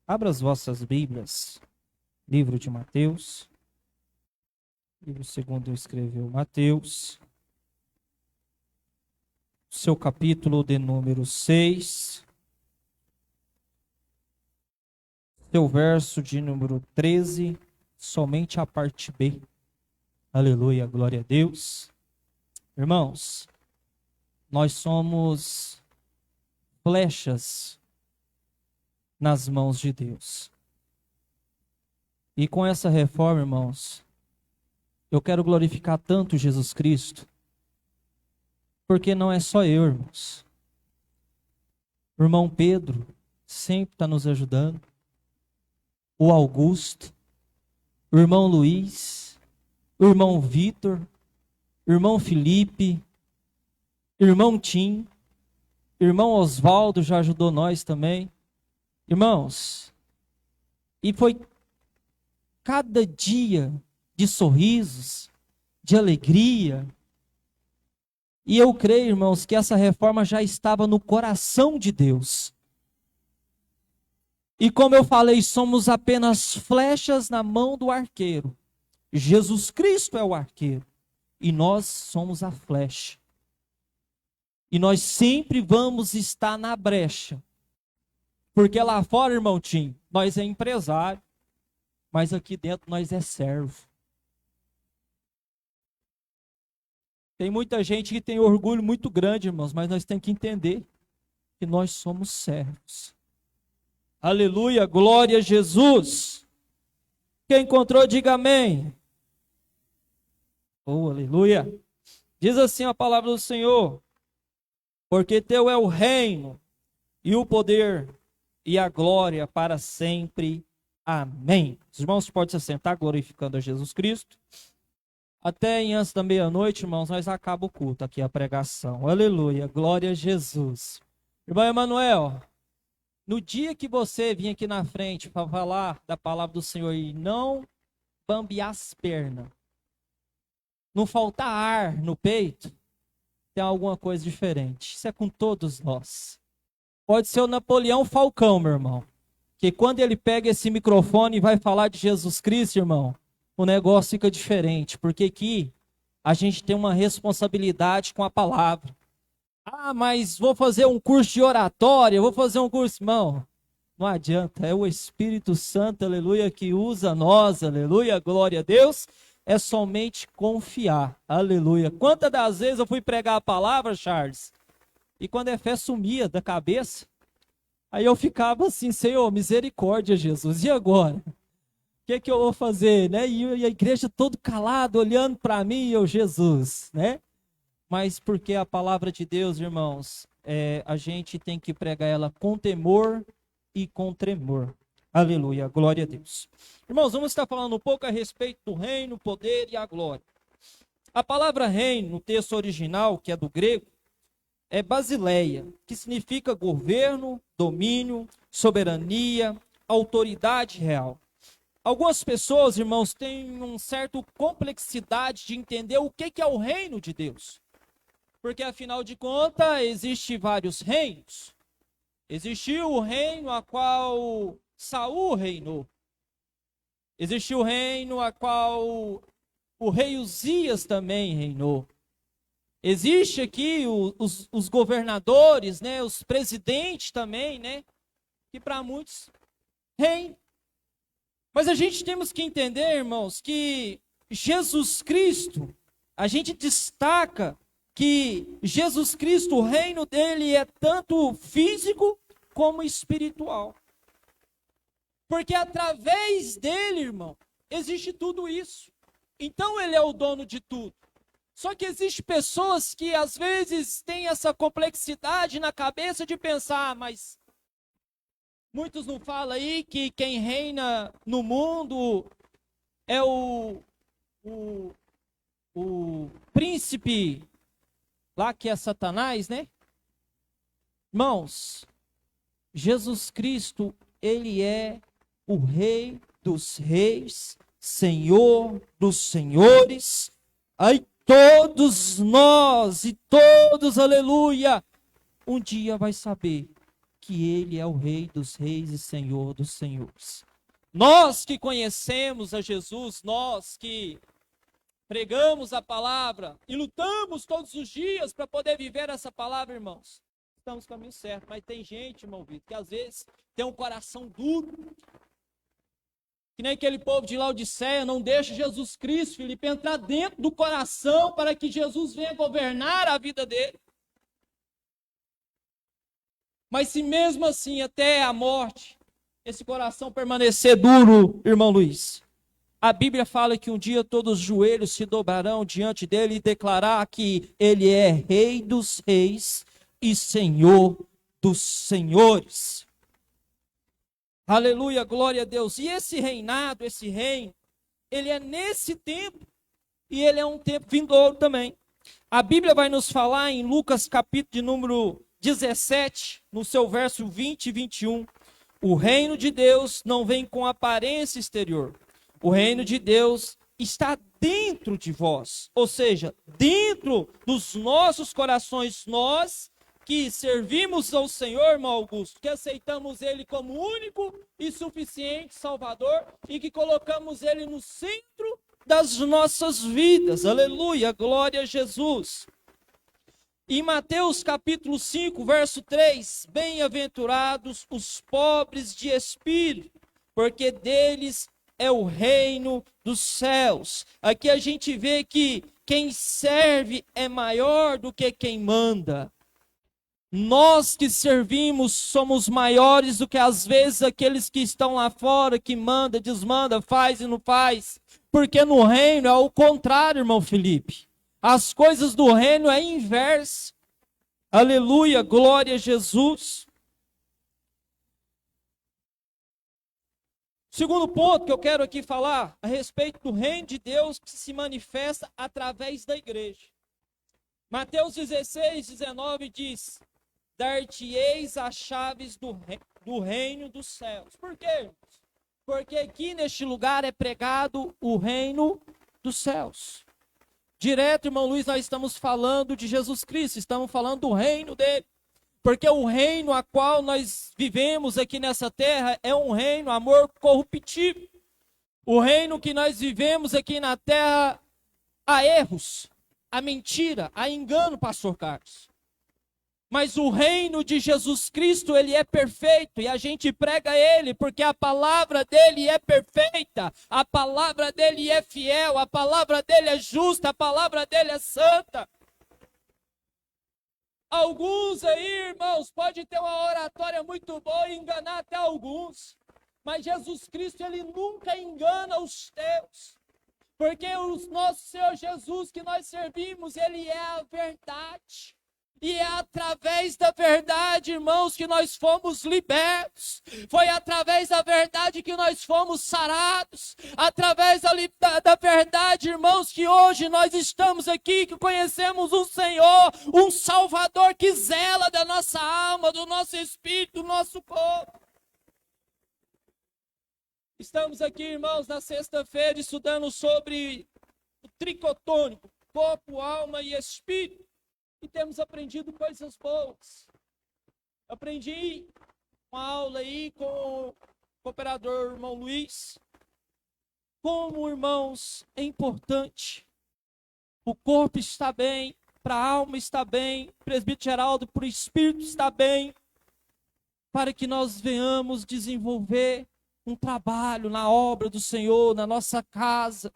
Abra as vossas Bíblias, livro de Mateus, livro segundo escreveu Mateus, seu capítulo de número 6, seu verso de número 13, somente a parte B. Aleluia, glória a Deus. Irmãos, nós somos flechas nas mãos de Deus. E com essa reforma, irmãos, eu quero glorificar tanto Jesus Cristo, porque não é só eu, irmãos. O irmão Pedro sempre está nos ajudando, o Augusto, o irmão Luiz, o irmão Vitor, o irmão Felipe, irmão Tim, irmão Oswaldo já ajudou nós também. Irmãos, e foi cada dia de sorrisos, de alegria. E eu creio, irmãos, que essa reforma já estava no coração de Deus. E como eu falei, somos apenas flechas na mão do arqueiro. Jesus Cristo é o arqueiro e nós somos a flecha. E nós sempre vamos estar na brecha. Porque lá fora, irmão Tim, nós é empresário, mas aqui dentro nós é servo. Tem muita gente que tem orgulho muito grande, irmãos, mas nós temos que entender que nós somos servos. Aleluia, glória a Jesus. Quem encontrou, diga amém. Oh, aleluia. Diz assim a palavra do Senhor: porque teu é o reino e o poder e a glória para sempre. Amém. Os irmãos podem se sentar glorificando a Jesus Cristo. Até antes da meia-noite, irmãos, nós acabamos o culto aqui, a pregação. Aleluia, glória a Jesus. Irmão Emanuel, no dia que você vir aqui na frente para falar da palavra do Senhor e não bambear as pernas, não faltar ar no peito, tem alguma coisa diferente. Isso é com todos nós. Pode ser o Napoleão Falcão, meu irmão, que quando ele pega esse microfone e vai falar de Jesus Cristo, irmão, o negócio fica diferente, porque aqui a gente tem uma responsabilidade com a palavra. Ah, mas vou fazer um curso de oratória, vou fazer um curso... Irmão, não adianta, é o Espírito Santo, aleluia, que usa nós, aleluia, glória a Deus. É somente confiar, aleluia. Quantas das vezes eu fui pregar a palavra, Charles, e quando é fé sumia da cabeça, aí eu ficava assim, Senhor, misericórdia, Jesus, e agora? O que eu vou fazer, né? E a igreja todo calado, olhando para mim, eu, Jesus, né? Mas porque a palavra de Deus, irmãos, a gente tem que pregar ela com temor e com tremor. Aleluia, glória a Deus. Irmãos, vamos estar falando um pouco a respeito do reino, poder e a glória. A palavra reino, no texto original, que é do grego, é basileia, que significa governo, domínio, soberania, autoridade real. Algumas pessoas, irmãos, têm uma certa complexidade de entender o que é o reino de Deus. Porque, afinal de contas, existem vários reinos. Existiu o reino a qual Saul reinou. Existiu o reino a qual o rei Uzias também reinou. Existe aqui os governadores, né, os presidentes também, né, que para muitos reinam. Mas a gente temos que entender, irmãos, que Jesus Cristo, a gente destaca que Jesus Cristo, o reino dele é tanto físico como espiritual. Porque através dele, irmão, existe tudo isso. Então ele é o dono de tudo. Só que existem pessoas que às vezes têm essa complexidade na cabeça de pensar, mas muitos não falam aí que quem reina no mundo é o príncipe lá que é Satanás, né? Irmãos, Jesus Cristo, ele é o Rei dos reis, Senhor dos senhores. Aí todos nós e todos, aleluia, um dia vai saber que Ele é o Rei dos Reis e Senhor dos Senhores. Nós que conhecemos a Jesus, nós que pregamos a palavra e lutamos todos os dias para poder viver essa palavra, irmãos, estamos no caminho certo. Mas tem gente, irmão Vitor, que às vezes tem um coração duro, que nem aquele povo de Laodiceia, não deixa Jesus Cristo, Filipe, entrar dentro do coração para que Jesus venha governar a vida dele. Mas se mesmo assim, até a morte, esse coração permanecer duro, irmão Luiz, a Bíblia fala que um dia todos os joelhos se dobrarão diante dele e declarar que ele é Rei dos Reis e Senhor dos Senhores. Aleluia, glória a Deus. E esse reinado, esse reino, ele é nesse tempo e ele é um tempo vindouro também. A Bíblia vai nos falar em Lucas capítulo de número 17, no seu verso 20 e 21. O reino de Deus não vem com aparência exterior. O reino de Deus está dentro de vós, ou seja, dentro dos nossos corações, nós que servimos ao Senhor, irmão Augusto, que aceitamos Ele como único e suficiente Salvador e que colocamos Ele no centro das nossas vidas. Aleluia, glória a Jesus. Em Mateus capítulo 5, verso 3, bem-aventurados os pobres de espírito, porque deles é o reino dos céus. Aqui a gente vê que quem serve é maior do que quem manda. Nós que servimos somos maiores do que às vezes aqueles que estão lá fora, que manda, desmanda, faz e não faz. Porque no reino é o contrário, irmão Felipe. As coisas do reino é inverso. Aleluia, glória a Jesus. Segundo ponto que eu quero aqui falar a respeito do reino de Deus que se manifesta através da igreja. Mateus 16, 19 diz: dar-te-eis as chaves do reino dos céus. Por quê? Porque aqui neste lugar é pregado o reino dos céus. Direto, irmão Luiz, nós estamos falando de Jesus Cristo, estamos falando do reino dele. Porque o reino a qual nós vivemos aqui nessa terra é um reino, amor corruptível. O reino que nós vivemos aqui na terra há erros, há mentira, há engano, pastor Carlos. Mas o reino de Jesus Cristo, ele é perfeito e a gente prega ele porque a palavra dele é perfeita, a palavra dele é fiel, a palavra dele é justa, a palavra dele é santa. Alguns aí, irmãos, pode ter uma oratória muito boa e enganar até alguns, mas Jesus Cristo, ele nunca engana os teus, porque o nosso Senhor Jesus que nós servimos, ele é a verdade. E é através da verdade, irmãos, que nós fomos libertos. Foi através da verdade que nós fomos sarados. Através da verdade, irmãos, que hoje nós estamos aqui, que conhecemos um Senhor, um Salvador que zela da nossa alma, do nosso espírito, do nosso corpo. Estamos aqui, irmãos, na sexta-feira estudando sobre o tricotônico, corpo, alma e espírito. E temos aprendido coisas boas. Aprendi uma aula aí com o cooperador irmão Luiz. Como, irmãos, é importante. O corpo está bem, para a alma está bem, presbítero Geraldo, para o espírito está bem. Para que nós venhamos desenvolver um trabalho na obra do Senhor, na nossa casa.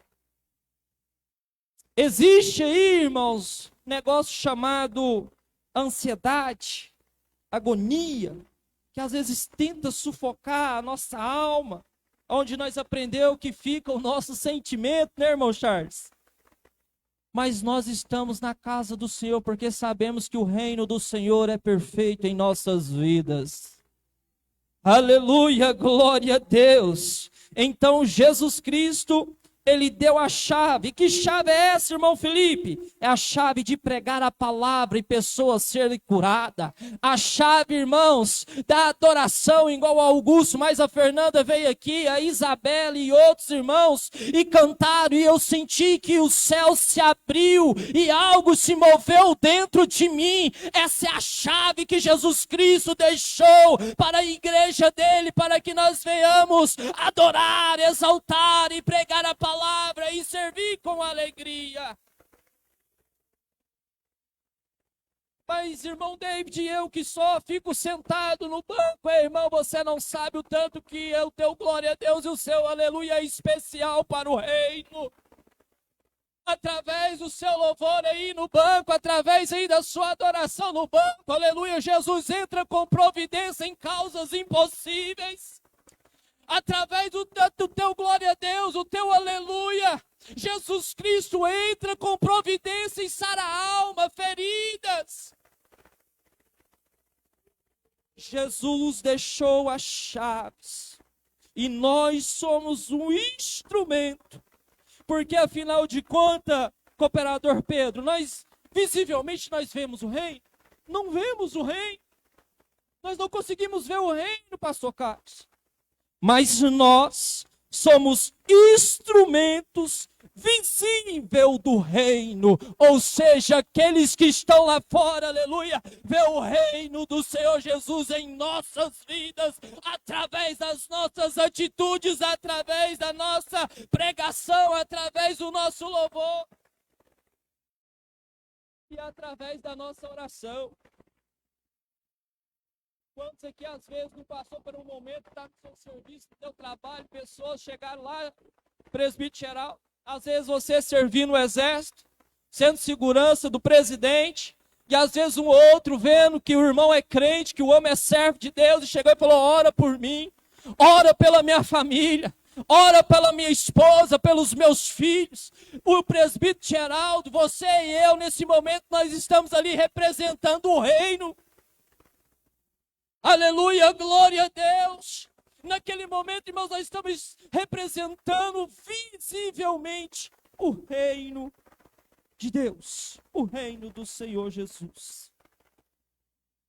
Existe aí, irmãos, negócio chamado ansiedade, agonia, que às vezes tenta sufocar a nossa alma, onde nós aprendemos que fica o nosso sentimento, né, irmão Charles? Mas nós estamos na casa do Senhor, porque sabemos que o reino do Senhor é perfeito em nossas vidas. Aleluia, glória a Deus. Então Jesus Cristo, Ele deu a chave. Que chave é essa, irmão Felipe? É a chave de pregar a palavra e pessoas serem curadas. A chave, irmãos, da adoração, igual a Augusto, mas a Fernanda veio aqui, a Isabela e outros irmãos, e cantaram, e eu senti que o céu se abriu, e algo se moveu dentro de mim. Essa é a chave que Jesus Cristo deixou para a igreja dele, para que nós venhamos adorar, exaltar e pregar a palavra e servir com alegria. Mas, irmão David, eu que só fico sentado no banco, irmão, você não sabe o tanto que eu tenho glória a Deus e o seu aleluia é especial para o reino. Através do seu louvor aí no banco, através aí da sua adoração no banco, aleluia, Jesus entra com providência em causas impossíveis. Através do teu glória a Deus, o teu aleluia, Jesus Cristo entra com providência e sara a alma, feridas. Jesus deixou as chaves e nós somos um instrumento, porque afinal de contas, cooperador Pedro, visivelmente nós vemos o reino? Não vemos o reino, nós não conseguimos ver o reino, pastor Carlos, mas nós somos instrumentos visíveis do reino, ou seja, aqueles que estão lá fora, aleluia, vê o reino do Senhor Jesus em nossas vidas, através das nossas atitudes, através da nossa pregação, através do nosso louvor e através da nossa oração. Quantos aqui às vezes não passou por um momento, está no seu serviço, no seu trabalho, pessoas chegaram lá, presbítero geral, às vezes você servindo no exército, sendo segurança do presidente, e às vezes um outro vendo que o irmão é crente, que o homem é servo de Deus, e chegou e falou, ora por mim, ora pela minha família, ora pela minha esposa, pelos meus filhos. O presbítero Geraldo, você e eu, nesse momento, nós estamos ali representando o reino. Aleluia, glória a Deus. Naquele momento, irmãos, nós estamos representando visivelmente o reino de Deus, o reino do Senhor Jesus.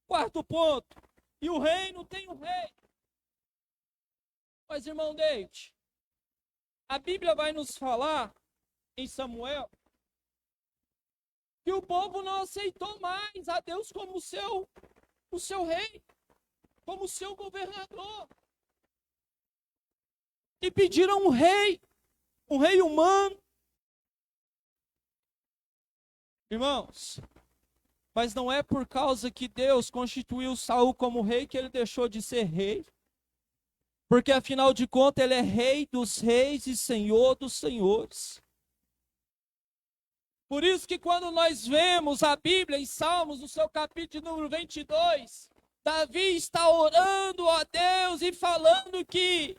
Quarto ponto, e o reino tem um rei. Mas, irmão David, a Bíblia vai nos falar, em Samuel, que o povo não aceitou mais a Deus como o seu rei, como seu governador. E pediram um rei humano. Irmãos, mas não é por causa que Deus constituiu Saul como rei que ele deixou de ser rei. Porque afinal de contas ele é rei dos reis e senhor dos senhores. Por isso que quando nós vemos a Bíblia em Salmos, no seu capítulo número 22, Davi está orando a Deus e falando que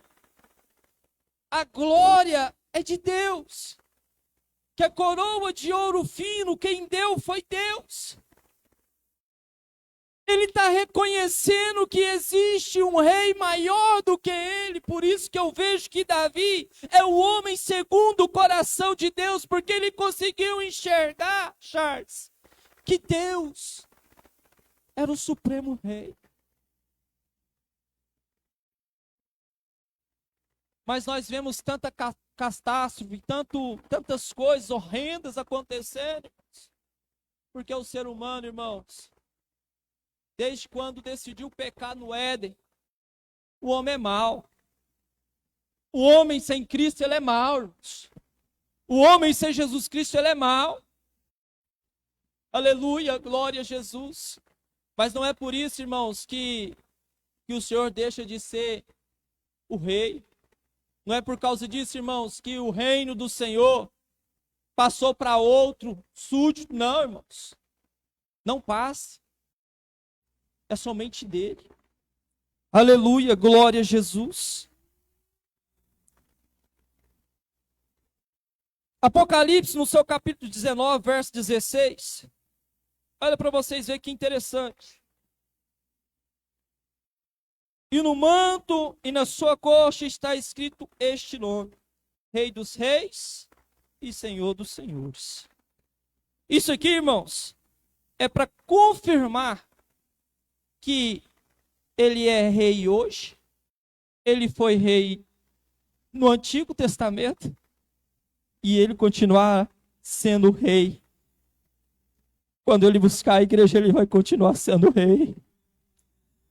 a glória é de Deus, que a coroa de ouro fino, quem deu foi Deus. Ele está reconhecendo que existe um rei maior do que ele, por isso que eu vejo que Davi é o homem segundo o coração de Deus, porque ele conseguiu enxergar, Charles, que Deus era o supremo rei. Mas nós vemos tanta catástrofe, tantas coisas horrendas acontecendo, porque o ser humano, irmãos, desde quando decidiu pecar no Éden, o homem é mau. O homem sem Cristo, ele é mau, irmãos. O homem sem Jesus Cristo, ele é mau. Aleluia, glória a Jesus. Mas não é por isso, irmãos, que o Senhor deixa de ser o rei. Não é por causa disso, irmãos, que o reino do Senhor passou para outro súdito. Não, irmãos. Não passa. É somente dele. Aleluia, glória a Jesus. Apocalipse, no seu capítulo 19, verso 16. Olha para vocês verem que interessante. E no manto e na sua coxa está escrito este nome: Rei dos reis e Senhor dos senhores. Isso aqui, irmãos, é para confirmar que ele é rei hoje, ele foi rei no Antigo Testamento e ele continuar sendo rei. Quando ele buscar a igreja, ele vai continuar sendo rei.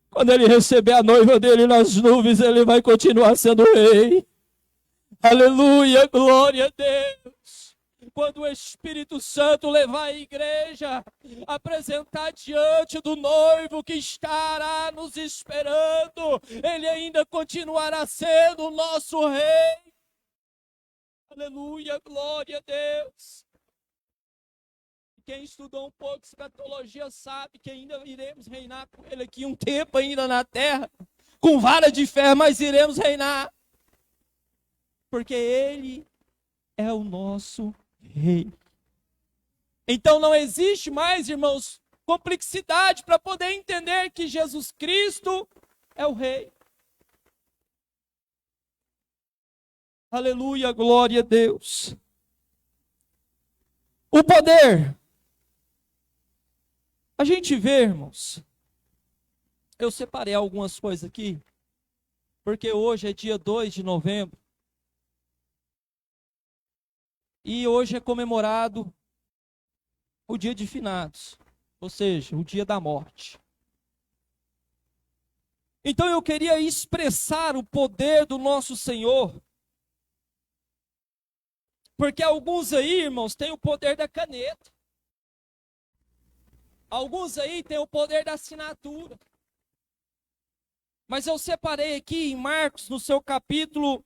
Quando ele receber a noiva dele nas nuvens, ele vai continuar sendo rei. Aleluia, glória a Deus. Quando o Espírito Santo levar a igreja, apresentar diante do noivo que estará nos esperando, ele ainda continuará sendo o nosso rei. Aleluia, glória a Deus. Quem estudou um pouco de escatologia sabe que ainda iremos reinar com ele aqui um tempo ainda na terra, com vara de ferro, mas iremos reinar. Porque ele é o nosso rei. Então não existe mais, irmãos, complexidade para poder entender que Jesus Cristo é o rei. Aleluia, glória a Deus. O poder. A gente vê, irmãos, eu separei algumas coisas aqui, porque hoje é dia 2 de novembro, e hoje é comemorado o dia de finados, ou seja, o dia da morte. Então eu queria expressar o poder do nosso Senhor, porque alguns aí, irmãos, têm o poder da caneta. Alguns aí têm o poder da assinatura. Mas eu separei aqui em Marcos, no seu capítulo 9.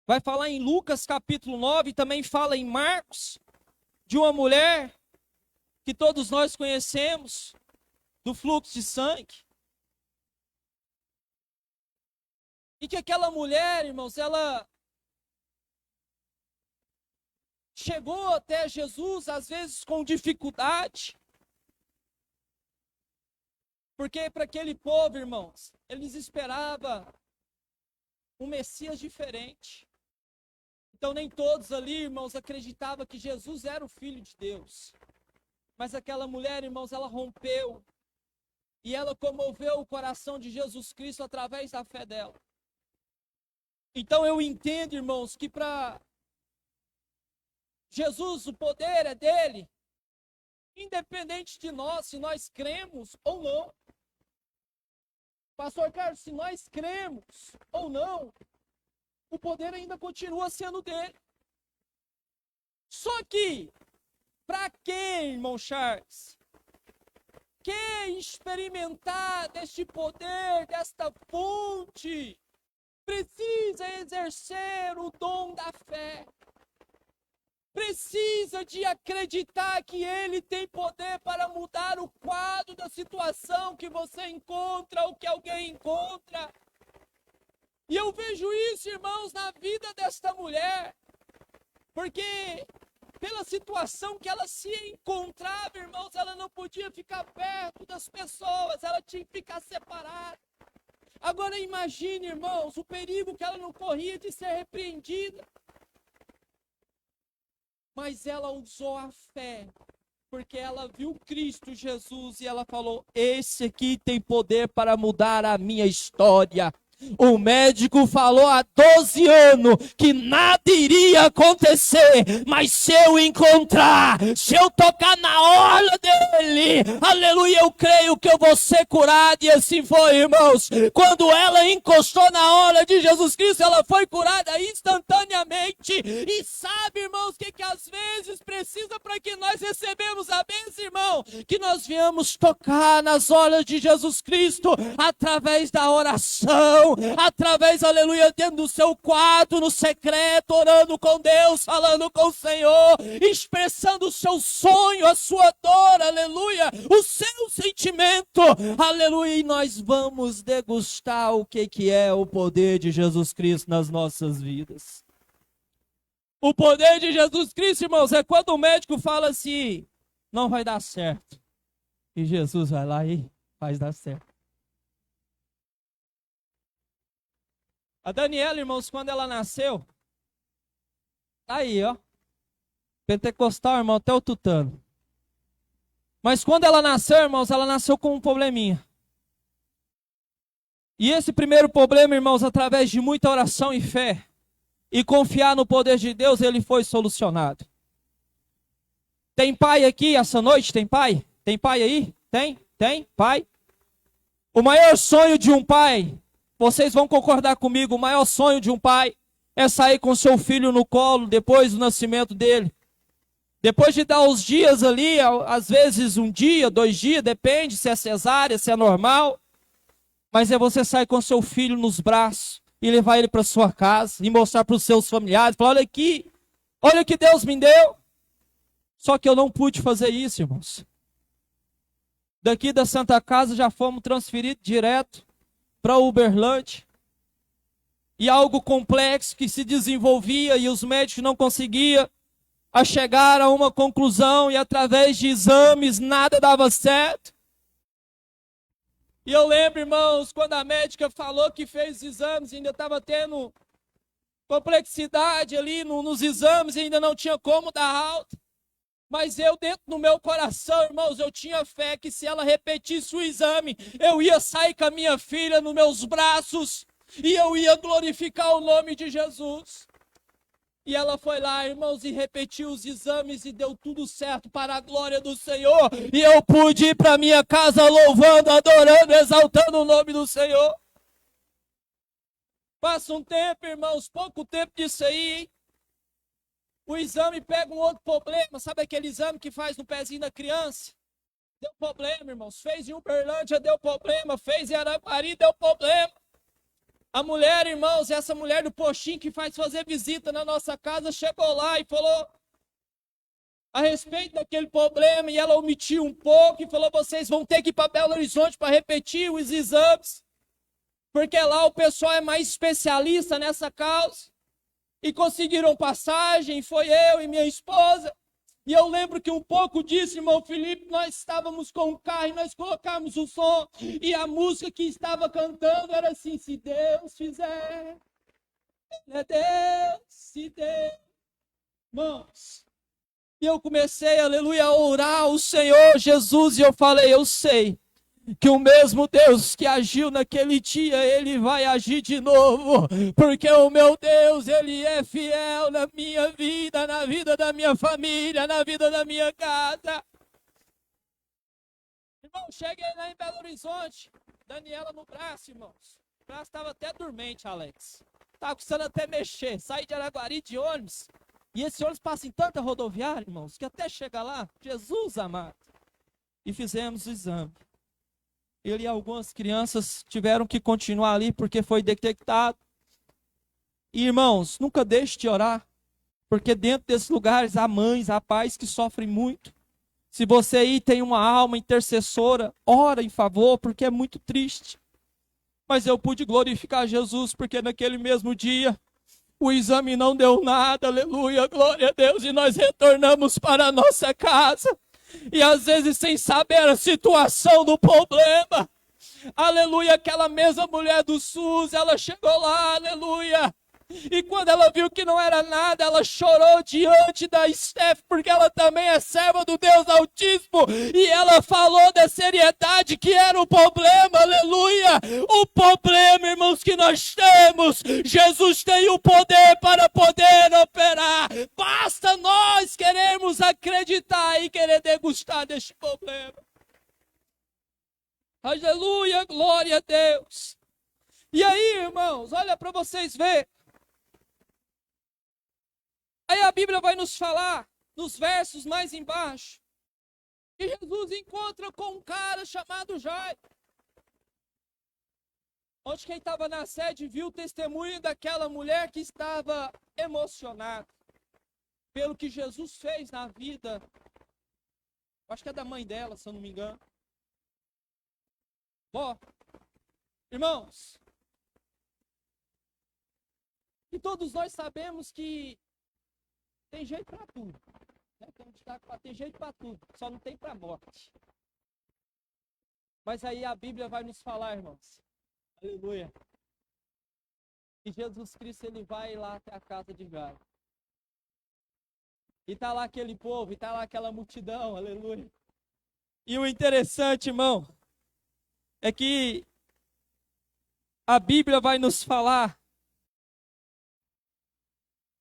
Vai falar em Lucas capítulo 9, também fala em Marcos, de uma mulher que todos nós conhecemos, do fluxo de sangue. E que aquela mulher, irmãos, ela chegou até Jesus, às vezes com dificuldade. Porque para aquele povo, irmãos, eles esperavam um Messias diferente. Então nem todos ali, irmãos, acreditavam que Jesus era o Filho de Deus. Mas aquela mulher, irmãos, ela rompeu. E ela comoveu o coração de Jesus Cristo através da fé dela. Então eu entendo, irmãos, que para Jesus o poder é dele, independente de nós, se nós cremos ou não. Pastor Carlos, se nós cremos ou não, o poder ainda continua sendo dele. Só que, para quem, irmão Charles, quer experimentar deste poder, desta fonte, precisa exercer o dom da fé. Precisa de acreditar que ele tem poder para mudar o quadro da situação que você encontra ou que alguém encontra. E eu vejo isso, irmãos, na vida desta mulher. Porque pela situação que ela se encontrava, irmãos, ela não podia ficar perto das pessoas, ela tinha que ficar separada. Agora imagine, irmãos, o perigo que ela não corria de ser repreendida. Mas ela usou a fé, porque ela viu Cristo Jesus e ela falou: esse aqui tem poder para mudar a minha história. O médico falou há 12 anos que nada iria acontecer, mas se eu encontrar, se eu tocar na orla dele, aleluia, eu creio que eu vou ser curado. E assim foi, irmãos. Quando ela encostou na orla de Jesus Cristo, ela foi curada instantaneamente. E sabe, irmãos, que às vezes precisa para que nós recebemos a bênção, irmão? Que nós viemos tocar nas orlas de Jesus Cristo através da oração, através, aleluia, dentro do seu quarto, no secreto, orando com Deus, falando com o Senhor, expressando o seu sonho, a sua dor, aleluia, o seu sentimento, aleluia, e nós vamos degustar o que é o poder de Jesus Cristo nas nossas vidas. O poder de Jesus Cristo, irmãos, é quando o médico fala assim: não vai dar certo. E Jesus vai lá e faz dar certo. A Daniela, irmãos, quando ela nasceu, tá aí, ó. Pentecostal, irmão, até o tutano. Mas quando ela nasceu, irmãos, ela nasceu com um probleminha. E esse primeiro problema, irmãos, através de muita oração e fé, e confiar no poder de Deus, ele foi solucionado. Tem pai aqui essa noite? Tem pai? Tem pai aí? Tem? Tem? Pai? O maior sonho de um pai, vocês vão concordar comigo, o maior sonho de um pai é sair com seu filho no colo depois do nascimento dele. Depois de dar os dias ali, às vezes 1 dia, 2 dias, depende se é cesárea, se é normal. Mas é você sair com seu filho nos braços e levar ele para sua casa e mostrar para os seus familiares, falar, olha aqui, olha o que Deus me deu. Só que eu não pude fazer isso, irmãos. Daqui da Santa Casa já fomos transferidos direto para Uberlândia. E algo complexo que se desenvolvia e os médicos não conseguiam chegar a uma conclusão e através de exames nada dava certo. E eu lembro, irmãos, quando a médica falou que fez exames, ainda estava tendo complexidade ali nos exames, ainda não tinha como dar alta. Mas eu, dentro do meu coração, irmãos, eu tinha fé que se ela repetisse o exame, eu ia sair com a minha filha nos meus braços e eu ia glorificar o nome de Jesus. E ela foi lá, irmãos, e repetiu os exames e deu tudo certo para a glória do Senhor. E eu pude ir para minha casa louvando, adorando, exaltando o nome do Senhor. Passa um tempo, irmãos, pouco tempo disso aí, hein? O exame pega um outro problema, sabe aquele exame que faz no pezinho da criança? Deu problema, irmãos. Fez em Uberlândia, deu problema. Fez em Araguari, deu problema. A mulher, irmãos, essa mulher do postinho que faz fazer visita na nossa casa, chegou lá e falou a respeito daquele problema, e ela omitiu um pouco e falou, vocês vão ter que ir para Belo Horizonte para repetir os exames, porque lá o pessoal é mais especialista nessa causa. E conseguiram passagem, foi eu e minha esposa. E eu lembro que um pouco disso, irmão Felipe, nós estávamos com o carro e nós colocamos o som. E a música que estava cantando era assim, se Deus fizer, é Deus, se Deus. Irmãos, e eu comecei, aleluia, a orar ao Senhor Jesus. E eu falei, eu sei que o mesmo Deus que agiu naquele dia, Ele vai agir de novo, porque o meu Deus, Ele é fiel na minha vida, na vida da minha família, na vida da minha casa. Irmão, cheguei lá em Belo Horizonte, Daniela no braço, irmãos. O braço estava até dormente, Alex. Estava precisando até mexer, saí de Araguari de ônibus, e esse ônibus passa em tanta rodoviária, irmãos, que até chegar lá, Jesus amado. E fizemos o exame. Ele e algumas crianças tiveram que continuar ali porque foi detectado. E, irmãos, nunca deixe de orar, porque dentro desses lugares há mães, há pais que sofrem muito. Se você aí tem uma alma intercessora, ora em favor, porque é muito triste. Mas eu pude glorificar Jesus, porque naquele mesmo dia o exame não deu nada, aleluia, glória a Deus, e nós retornamos para a nossa casa. E às vezes sem saber a situação do problema, aleluia, aquela mesma mulher do SUS, ela chegou lá, aleluia, e quando ela viu que não era nada, ela chorou diante da Steph, porque ela também é serva do Deus Altíssimo, e ela falou da seriedade que era o problema, aleluia, o problema, irmãos, que nós temos, Jesus tem o poder para poder operar, basta nós queremos acreditar e querer degustar deste problema. Aleluia, glória a Deus. E aí, irmãos, olha para vocês verem. Aí a Bíblia vai nos falar, nos versos mais embaixo, que Jesus encontra com um cara chamado Jairo. Onde quem estava na sede viu o testemunho daquela mulher que estava emocionada pelo que Jesus fez na vida, acho que é da mãe dela, se eu não me engano. Bom, irmãos, e todos nós sabemos que tem jeito para tudo. Tem jeito para tudo, só não tem para morte. Mas aí a Bíblia vai nos falar, irmãos, aleluia, que Jesus Cristo ele vai lá até a casa de Jairo. E tá lá aquele povo, e tá lá aquela multidão, aleluia. E o interessante, irmão, é que a Bíblia vai nos falar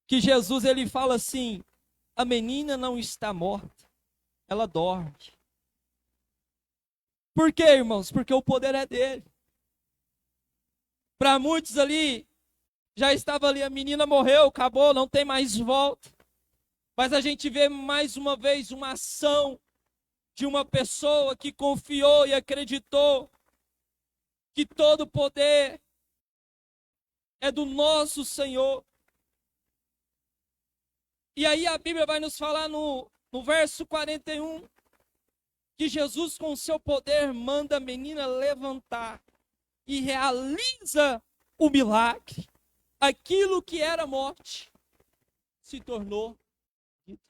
que Jesus ele fala assim: a menina não está morta, ela dorme. Por quê, irmãos? Porque o poder é dele. Para muitos ali, já estava ali, a menina morreu, acabou, não tem mais volta. Mas a gente vê mais uma vez uma ação de uma pessoa que confiou e acreditou que todo poder é do nosso Senhor. E aí a Bíblia vai nos falar no verso 41, que Jesus com seu poder manda a menina levantar e realiza o milagre. Aquilo que era morte se tornou vida.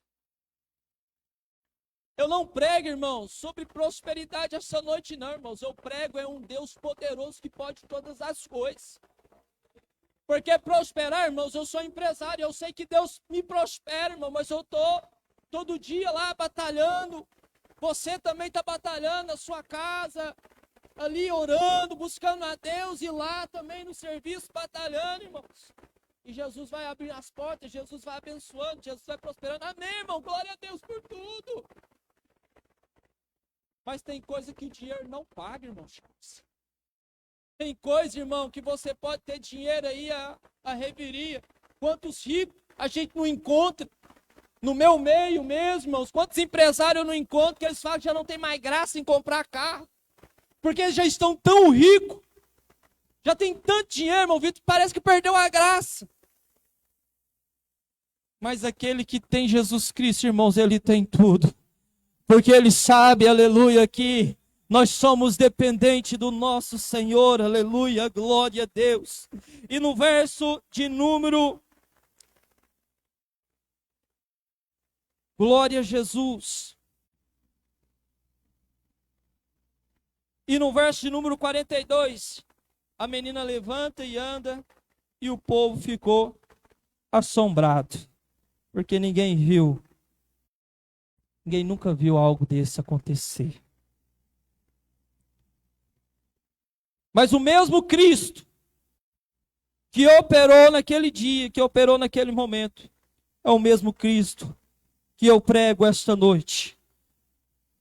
Eu não prego, irmãos, sobre prosperidade essa noite não, irmãos. Eu prego é um Deus poderoso que pode todas as coisas. Porque prosperar, irmãos, eu sou empresário, eu sei que Deus me prospera, irmão, mas eu estou todo dia lá batalhando. Você também está batalhando na sua casa, ali orando, buscando a Deus, e lá também no serviço batalhando, irmãos. E Jesus vai abrir as portas, Jesus vai abençoando, Jesus vai prosperando. Amém, irmão, glória a Deus por tudo. Mas tem coisa que o dinheiro não paga, irmãos. Tem coisa, irmão, que você pode ter dinheiro aí a reviria. Quantos ricos a gente não encontra no meu meio mesmo, irmãos. Quantos empresários eu não encontro que eles falam que já não tem mais graça em comprar carro. Porque eles já estão tão ricos. Já tem tanto dinheiro, irmão, Vitor, parece que perdeu a graça. Mas aquele que tem Jesus Cristo, irmãos, ele tem tudo. Porque ele sabe, aleluia, que nós somos dependentes do nosso Senhor, aleluia, glória a Deus. E no verso de número, glória a Jesus. E no verso de número 42, a menina levanta e anda, e o povo ficou assombrado, porque ninguém nunca viu algo desse acontecer. Mas o mesmo Cristo que operou naquele dia, que operou naquele momento, é o mesmo Cristo que eu prego esta noite,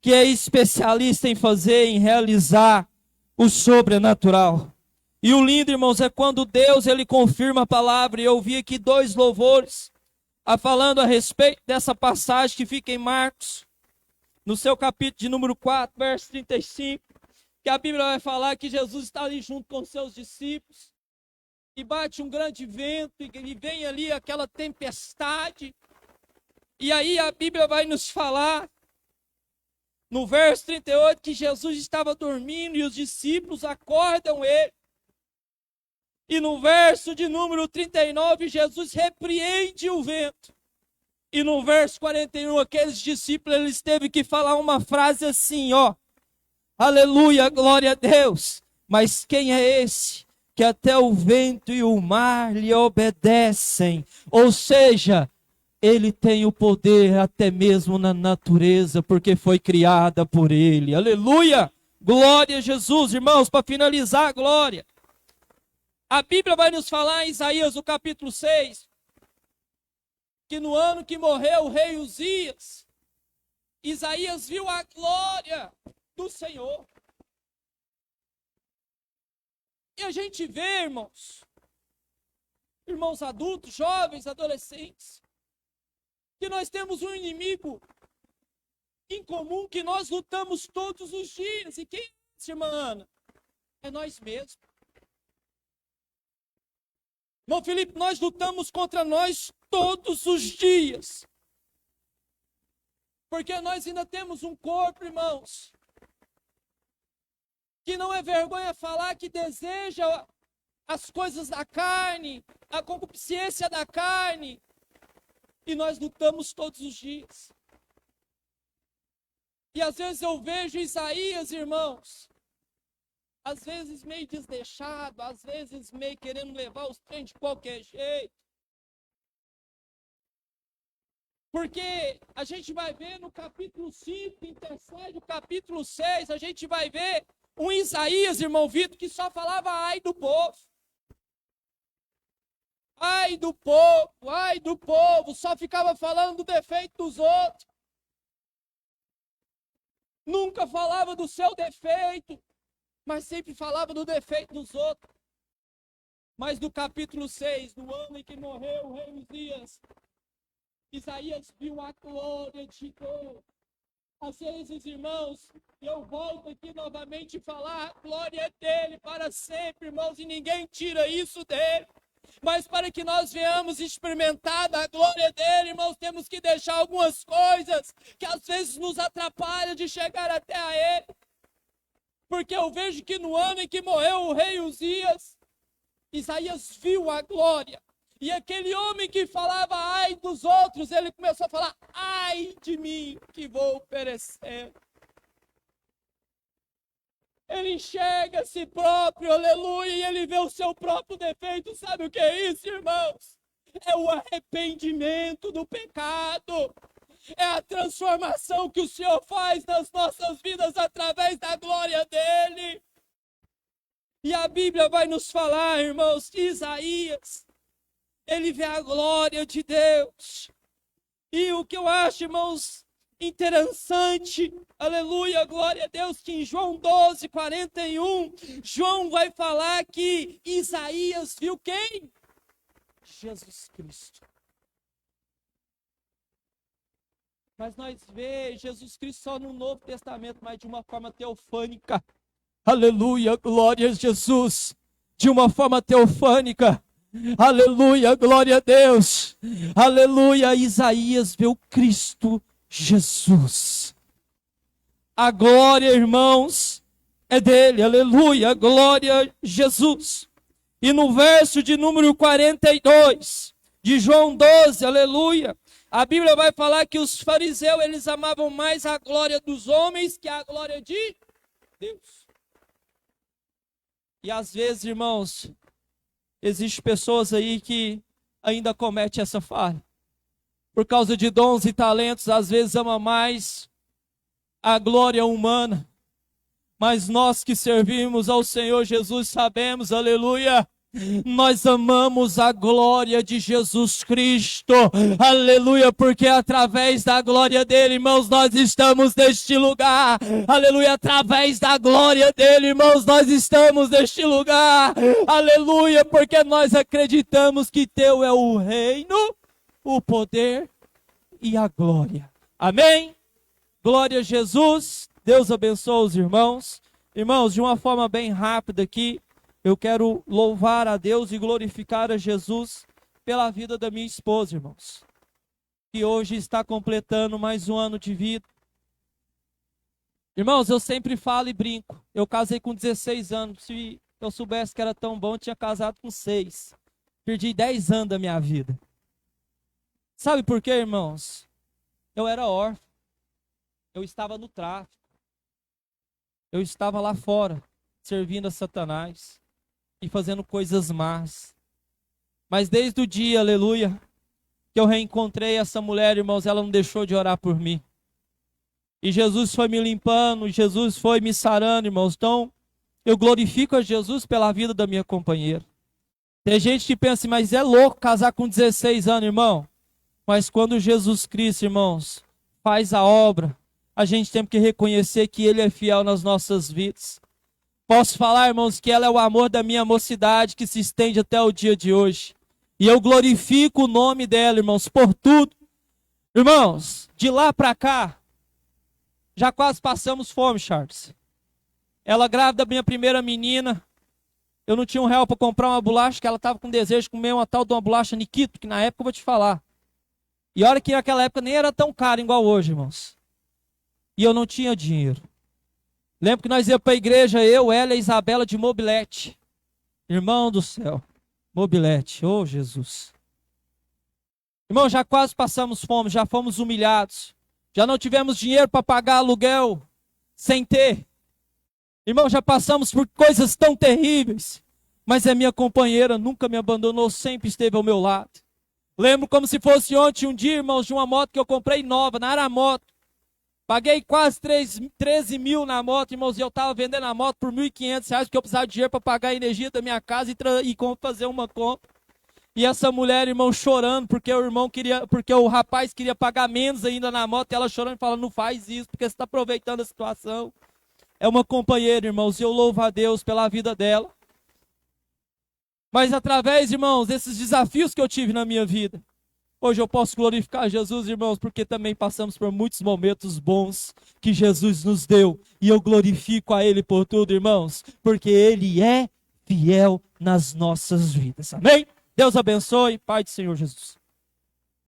que é especialista em realizar o sobrenatural. E o lindo, irmãos, é quando Deus ele confirma a palavra. E eu vi aqui 2 louvores falando a respeito dessa passagem que fica em Marcos, no seu capítulo de número 4, verso 35, que a Bíblia vai falar que Jesus está ali junto com seus discípulos, e bate um grande vento, e vem ali aquela tempestade, e aí a Bíblia vai nos falar, no verso 38, que Jesus estava dormindo, e os discípulos acordam ele, e no verso de número 39, Jesus repreende o vento. E no verso 41, aqueles discípulos, eles teve que falar uma frase assim, ó. Aleluia, glória a Deus. Mas quem é esse que até o vento e o mar lhe obedecem? Ou seja, ele tem o poder até mesmo na natureza, porque foi criada por ele. Aleluia, glória a Jesus, irmãos, para finalizar, glória. A Bíblia vai nos falar em Isaías, no capítulo 6, que no ano que morreu o rei Uzias, Isaías viu a glória do Senhor. E a gente vê, irmãos adultos, jovens, adolescentes, que nós temos um inimigo em comum que nós lutamos todos os dias. E quem é, irmã Ana? É nós mesmos. Irmão Felipe, nós lutamos contra nós todos os dias. Porque nós ainda temos um corpo, irmãos, que não é vergonha falar que deseja as coisas da carne, a concupiscência da carne. E nós lutamos todos os dias. E às vezes eu vejo Isaías, irmãos, às vezes meio desleixado, às vezes meio querendo levar os trem de qualquer jeito. Porque a gente vai ver no capítulo 5, que intercede o capítulo 6, a gente vai ver um Isaías, irmão Vitor, que só falava ai do povo. Ai do povo, só ficava falando do defeito dos outros. Nunca falava do seu defeito, mas sempre falava do defeito dos outros. Mas no capítulo 6, no ano em que morreu o rei Uzias, Isaías viu a glória de Deus. Às vezes, irmãos, eu volto aqui novamente falar, a glória é dele para sempre, irmãos, e ninguém tira isso dele. Mas para que nós venhamos experimentar da glória dele, irmãos, temos que deixar algumas coisas que às vezes nos atrapalham de chegar até a ele. Porque eu vejo que no ano em que morreu o rei Uzias, Isaías viu a glória. E aquele homem que falava ai dos outros, ele começou a falar ai de mim que vou perecer. Ele enxerga a si próprio, aleluia, e ele vê o seu próprio defeito. Sabe o que é isso, irmãos? É o arrependimento do pecado. É a transformação que o Senhor faz nas nossas vidas através da glória dele. E a Bíblia vai nos falar, irmãos, que Isaías, ele vê a glória de Deus. E o que eu acho, irmãos, interessante, aleluia, glória a Deus, que em João 12, 41, João vai falar que Isaías viu quem? Jesus Cristo. Mas nós vemos Jesus Cristo só no Novo Testamento, mas de uma forma teofânica. Aleluia, glória a Jesus. De uma forma teofânica. Aleluia, glória a Deus. Aleluia, Isaías viu Cristo Jesus. A glória, irmãos, é dele. Aleluia, glória a Jesus. E no verso de número 42 de João 12, aleluia, a Bíblia vai falar que os fariseus, eles amavam mais a glória dos homens que a glória de Deus. E às vezes, irmãos, existem pessoas aí que ainda cometem essa falha. Por causa de dons e talentos, às vezes ama mais a glória humana. Mas nós que servimos ao Senhor Jesus sabemos, aleluia, nós amamos a glória de Jesus Cristo, aleluia, porque através da glória dele, irmãos, nós estamos neste lugar, aleluia, através da glória dele, irmãos, nós estamos neste lugar, aleluia, porque nós acreditamos que teu é o reino, o poder e a glória, amém? Glória a Jesus. Deus abençoe os irmãos. Irmãos, de uma forma bem rápida aqui, eu quero louvar a Deus e glorificar a Jesus pela vida da minha esposa, irmãos, que hoje está completando mais um ano de vida. Irmãos, eu sempre falo e brinco. Eu casei com 16 anos. Se eu soubesse que era tão bom, eu tinha casado com 6. Perdi 10 anos da minha vida. Sabe por quê, irmãos? Eu era órfão. Eu estava no tráfico. Eu estava lá fora, servindo a Satanás e fazendo coisas más. Mas desde o dia, aleluia, que eu reencontrei essa mulher, irmãos, ela não deixou de orar por mim. E Jesus foi me limpando, Jesus foi me sarando, irmãos. Então, eu glorifico a Jesus pela vida da minha companheira. Tem gente que pensa, mas é louco casar com 16 anos, irmão. Mas quando Jesus Cristo, irmãos, faz a obra, a gente tem que reconhecer que Ele é fiel nas nossas vidas. Posso falar, irmãos, que ela é o amor da minha mocidade, que se estende até o dia de hoje. E eu glorifico o nome dela, irmãos, por tudo. Irmãos, de lá para cá, já quase passamos fome, Charles. Ela grávida da minha primeira menina, eu não tinha R$1 para comprar uma bolacha, que ela estava com desejo de comer uma tal de uma bolacha Nikito, que na época eu vou te falar. E olha que naquela época nem era tão caro igual hoje, irmãos. E eu não tinha dinheiro. Lembro que nós íamos para a igreja, eu, ela e a Isabela de mobilete. Irmão do céu, mobilete, oh Jesus. Irmão, já quase passamos fome, já fomos humilhados. Já não tivemos dinheiro para pagar aluguel sem ter. Irmão, já passamos por coisas tão terríveis. Mas a minha companheira nunca me abandonou, sempre esteve ao meu lado. Lembro como se fosse ontem, um dia, irmãos, de uma moto que eu comprei nova, na Aramoto. Paguei quase 13 mil na moto, irmãos, e eu estava vendendo a moto por R$1.500, porque eu precisava de dinheiro para pagar a energia da minha casa e fazer uma compra. E essa mulher, irmão, chorando, porque o rapaz queria pagar menos ainda na moto, e ela chorando e falando, não faz isso, porque você está aproveitando a situação. É uma companheira, irmãos, e eu louvo a Deus pela vida dela. Mas através, irmãos, desses desafios que eu tive na minha vida, hoje eu posso glorificar Jesus, irmãos, porque também passamos por muitos momentos bons que Jesus nos deu. E eu glorifico a Ele por tudo, irmãos, porque Ele é fiel nas nossas vidas. Amém? Deus abençoe. Pai do Senhor Jesus.